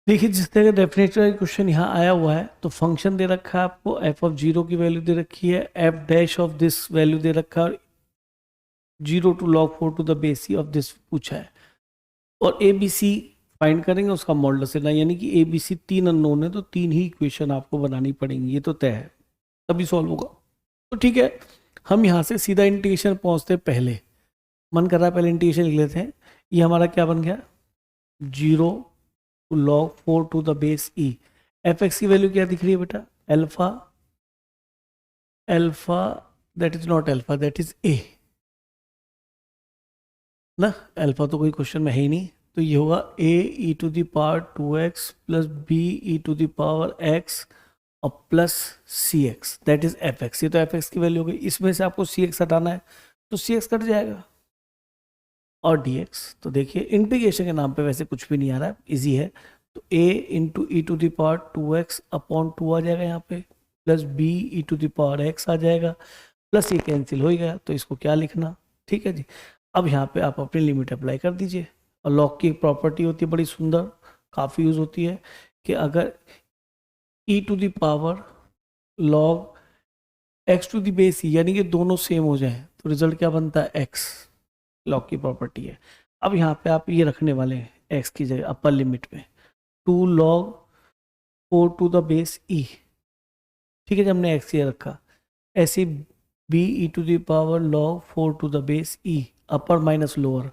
देखिए जिस तरह का डेफिनेटर क्वेश्चन यहाँ आया हुआ है तो फंक्शन दे रखा है आपको, एफ ऑफ जीरो की वैल्यू दे रखी है, F dash of this value दे रखा है, और zero to log four to the base C of this पूछा है, और ए बी सी फाइंड करेंगे, उसका मॉडुलस लेना, यानी कि ए बी सी तीन अननोन है तो तीन ही इक्वेशन आपको बनानी पड़ेंगी, ये तो तय है, तभी सॉल्व होगा। तो ठीक है, हम यहाँ से सीधा इंटीग्रेशन पहुँचते हैं। पहले मन कर रहा है पहले इंटीग्रेशन लिख लेते हैं। ये हमारा क्या बन गया, zero to log four to the base e. F X की वैल्यू क्या दिख रही है बेटा, alpha, alpha that is not alpha, that is a ना, अल्फा तो कोई क्वेश्चन में है ही नहीं, तो ये होगा A E to the power two X plus B E to the power X और plus C X, that is F X. ये तो एफ एक्स की वैल्यू हो गई, इसमें से आपको सी एक्स हटाना है तो सी एक्स कट जाएगा और डी एक्स। तो देखिए इंटीग्रेशन के नाम पे वैसे कुछ भी नहीं आ रहा है, इजी है। तो A into E to the power two X upon two आ जाएगा यहाँ पे, plus B E to the power X आ जाएगा, प्लस ये कैंसिल हो ही गया, तो इसको क्या लिखना, ठीक है जी। अब यहाँ पे आप अपनी लिमिट अप्लाई कर दीजिए, और लॉग की एक प्रॉपर्टी होती है बड़ी सुंदर, काफ़ी यूज होती है, कि अगर E to the power log X to the base यानी कि दोनों सेम हो जाए तो रिजल्ट क्या बनता है, एक्स, लॉग की प्रॉपर्टी है। अब यहाँ पे आप ये रखने वाले हैं एक्स की जगह अपर लिमिट में to log four to the base E, ठीक है जब हमने एक्स ये रखा, ऐसे B E to the power log four to the base E, upper minus lower,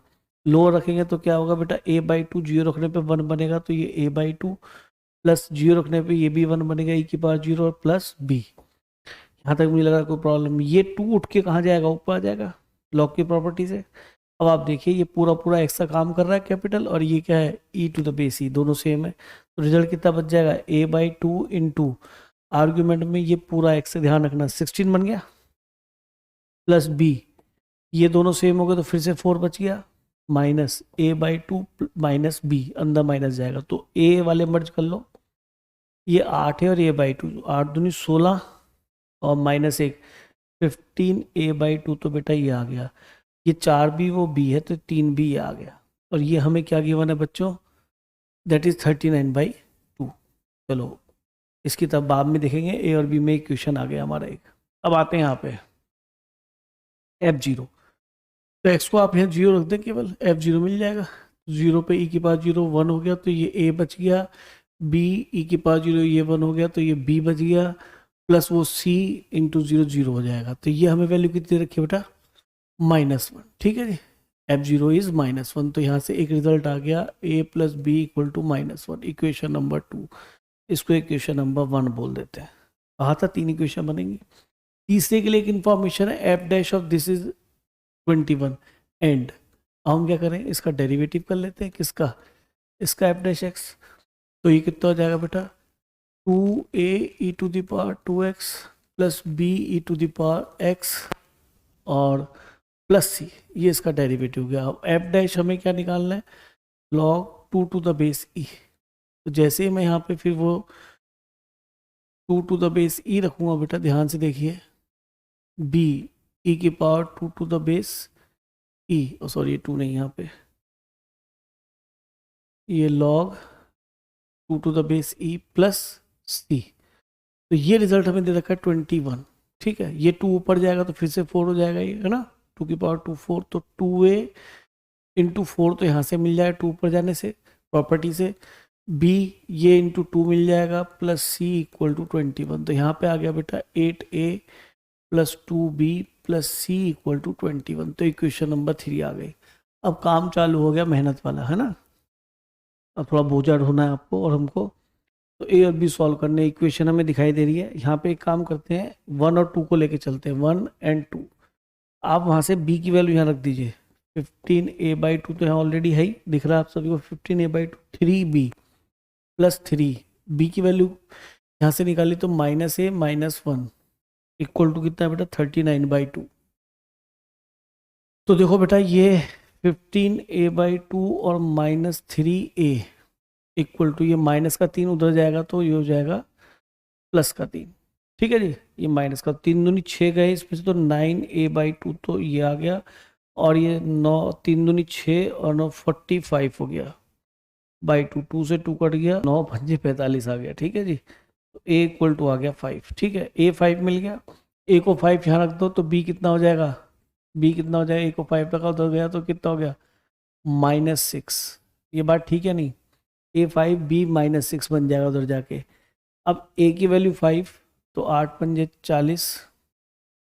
lower रखेंगे तो क्या होगा बेटा, ए बाई टू, जीरो रखने पे वन बनेगा तो ये ए बाई टू, प्लस जीरो रखने पे ये भी वन बनेगा, ई की पावर जीरो और प्लस बी। यहाँ तक मुझे लगा कोई प्रॉब्लम, ये टू उठ के कहाँ जाएगा, ऊपर आ जाएगा लॉग की प्रॉपर्टी से। अब आप देखिए ये पूरा पूरा एक्स का काम कर रहा है कैपिटल, और ये क्या है ई टू द बेस ई, दोनों सेम है, तो रिजल्ट कितना बच जाएगा, ए बाई टू इंटू आर्ग्यूमेंट में ये पूरा एक्स से ध्यान रखना 16 बन गया, प्लस बी, ये दोनों सेम हो गए तो फिर से 4 बच गया, minus a by two minus b, अंदर माइनस जाएगा तो ए वाले मर्ज कर लो, ये 8 है और ए बाई टू, 8 दूनी 16 और माइनस एक 15, ए बाई टू, तो बेटा ये आ गया, ये 4 भी वो बी है तो 3 भी ये आ गया, और ये हमें क्या गिवन है बच्चों, दैट इज 39/2। चलो इसकी तब बाद में देखेंगे, ए और बी में इक्वेशन आ गया हमारा एक। अब आते हैं यहाँ पे एफ जीरो, तो एक्स को आप यहाँ जीरो रख दें, केवल एफ जीरो मिल जाएगा, जीरो पे ई की पावर जीरो वन हो गया तो ये ए बच गया, बी ई की पावर जीरो ये वन हो गया तो ये बी बच गया, प्लस वो सी इंटू जीरो जीरो हो जाएगा, तो ये हमें वैल्यू कितनी रखी बेटा, -1, ठीक है जी, एफ जीरो इज -1, तो यहाँ से एक रिजल्ट आ गया A plus B equal to -1, equation number 2, इसको इक्वेशन नंबर 1 बोल देते हैं। कहा था 3 इक्वेशन बनेंगी। तीसरे के लिए एक इंफॉर्मेशन है, F dash of this is 21 and, अब हम क्या करें, इसका डेरिवेटिव कर लेते हैं, किसका, इसका एफ डैश एक्स, तो ये कितना हो जाएगा बेटा, 2a e to the power 2x plus B E to the power x और प्लस सी, ये इसका डेरिवेटिव हो गया। अब एफ डैश हमें क्या निकालना है, log 2 टू द बेस ई, तो जैसे ही मैं यहाँ पे फिर वो 2 टू द बेस ई रखूँगा बेटा, ध्यान से देखिए, b ई की power 2 to the base E, sorry 2 नहीं, यहाँ पे ये log 2 to the base E plus C, तो ये रिजल्ट हमें दे रखा है 21, ठीक है, ये 2 ऊपर जाएगा तो फिर से 4 हो जाएगा, ये है ना, 2 की पावर 2 4, तो 2a इंटू 4 तो यहाँ से मिल जाएगा 2 ऊपर जाने से प्रॉपर्टी से, b ये इंटू 2 मिल जाएगा प्लस c इक्वल टू 21, तो यहाँ पे आ गया बेटा 8a plus 2b plus c equal to 21, तो इक्वेशन नंबर 3 आ गई। अब काम चालू हो गया मेहनत वाला, है ना, अब थोड़ा बोझा ढूंढना है आपको और हमको, तो ए और बी सॉल्व करने, इक्वेशन हमें दिखाई दे रही है, यहाँ पे एक काम करते हैं 1 और 2 को लेके चलते हैं, 1 एंड 2, आप वहाँ से b की वैल्यू यहाँ रख दीजिए, 15a/2 तो यहाँ ऑलरेडी है ही, दिख रहा है आप सभी को, 15a/2 3b प्लस 3b की वैल्यू यहाँ से निकाली तो -a -1 इक्वल टू कितना है बेटा, 39/2। तो देखो बेटा ये 15a/2 और -3a इक्वल टू, ये माइनस का 3 उधर जाएगा तो ये हो जाएगा प्लस का 3, ठीक है जी, ये माइनस का 3 दूनी 6 गए इसमें से, तो 9a/2 तो ये आ गया, और ये 9 3 दूनी 6 और 9 45 हो गया, बाई 2, 2 से 2 कट गया, 9 5 45 आ गया, ठीक है जी। तो ए इक्वल टू आ गया 5, ठीक है, ए 5 मिल गया। ए को 5 यहाँ रख दो तो बी कितना हो जाएगा, बी कितना हो जाएगा, ए को 5 रखा उधर गया तो कितना हो गया -6। ये बात ठीक है नहीं, ए 5 बी -6 बन जाएगा उधर जाके। अब ए की वैल्यू 5 तो 8 पंजे 40,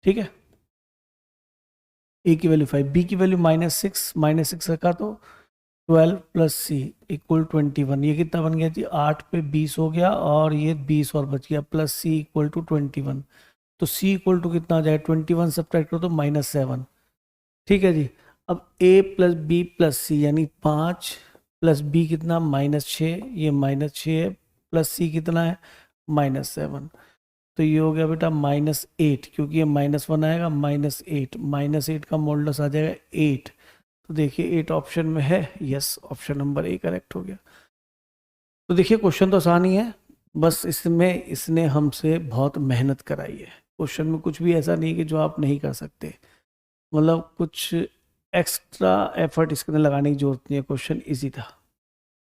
ठीक है, ए की वैल्यू 5, बी की वैल्यू -6 रखा तो 12 प्लस सी इक्वल 21। ये कितना बन गया जी, 8 पे 20 हो गया और ये 20 और बच गया, प्लस सी इक्वल टू 21। तो सी इक्वल टू कितना आ जाएगा, 21 सब्ट्रैक्ट करो तो -7, ठीक है जी। अब ए प्लस बी प्लस सी यानी 5 प्लस बी कितना -6, ये -6 है, प्लस सी कितना है -7। तो ये हो गया बेटा -8, क्योंकि ये -1 आएगा, -8 का मॉडुलस आ जाएगा 8। तो देखिए 8 ऑप्शन में है, yes option number A correct हो गया। तो देखिए क्वेश्चन तो आसान ही है, बस इसमें इसने हमसे बहुत मेहनत कराई है। क्वेश्चन में कुछ भी ऐसा नहीं है कि जो आप नहीं कर सकते, मतलब कुछ एक्स्ट्रा एफर्ट इसके अंदर लगाने की जरूरत नहीं है, क्वेश्चन इजी था।